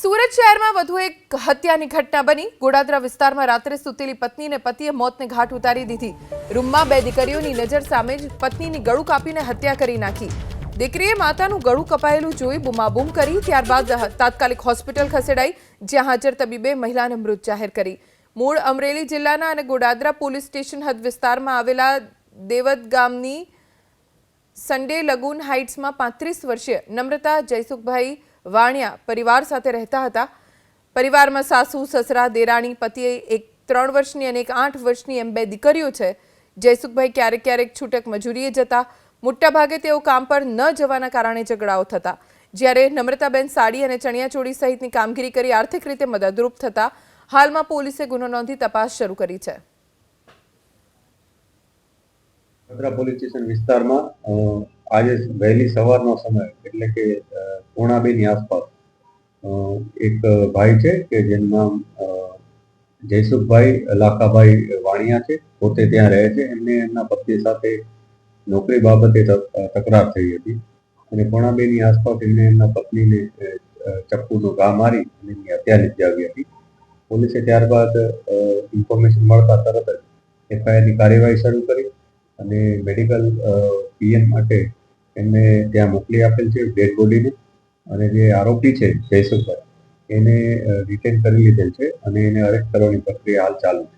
સુરત શહેરમાં વધુ એક હત્યાની ઘટના બની। ગોડાદરા વિસ્તારમાં રાત્રે સૂતેલી પત્નીને પતિએ મોતને ઘાટ ઉતારી દીધી। રૂમમાં બે દીકરીઓની નજર સામે જ પત્નીની ગળું કાપીને હત્યા કરી નાખી। દીકરીએ માતાનું ગળું કપાયેલું જોઈ બૂમાબૂમ કરી, ત્યારબાદ તાત્કાલિક હોસ્પિટલ ખસેડાઈ, જ્યાં હાજર તબીબે મહિલાને મૃત જાહેર કરી। મૂળ અમરેલી જિલ્લાના અને ગોડાદરા પોલીસ સ્ટેશન હદ વિસ્તારમાં આવેલા દેવદ ગામની સન્ડે લગૂન હાઇટ્સમાં 35 વર્ષીય નમ્રતા જયસુખભાઈ વાણિયા પરિવાર સાથે રહેતા હતા। પરિવારમાં સાસુ, સસરા, દેરાણી, પતિએ એક 3 વર્ષની અને એક 8 વર્ષની એમ બે દીકરીઓ છે। જયસુખભાઈ ક્યારેક ક્યારેક છૂટક મજૂરીએ જતા। મોટાભાગે તેઓ કામ પર ન જવાના કારણે ઝઘડાઓ થતા, જ્યારે નમ્રતાબેન સાડી અને ચણિયાચોળી સહિતની કામગીરી કરી આર્થિક રીતે મદદરૂપ થતા। હાલમાં પોલીસે ગુનો નોંધી તપાસ શરૂ કરી છે। ગોડાદરા પોલીસ સ્ટેશન વિસ્તારમાં આજે વહેલી સવારનો સમય એટલે કે 1:30 ની આસપાસ એક ભાઈ છે કે જેનું નામ જયસુખભાઈ લાખાભાઈ વાણિયા છે, પોતે ત્યાં રહે છે। એમને એમના પત્ની સાથે નોકરી બાબતે તકરાર થઈ હતી અને 1:30 ની આસપાસ એમને એમના પત્નીને ચપ્પુનો ઘા મારી અને એમની હત્યા નિપજાવી હતી। પોલીસે ત્યારબાદ ઇન્ફોર્મેશન મળતા તરત જ એફઆઈઆરની કાર્યવાહી શરૂ કરી અને મેડિકલ પીએમ માટે એમને ત્યાં મોકલી આપેલ છે ડેડ બોડીને। અને જે આરોપી છે જયસુખભાઈ એને ડિટેન કરી લીધેલ છે અને એને અરેસ્ટ કરવાની પ્રક્રિયા હાલ ચાલુ છે।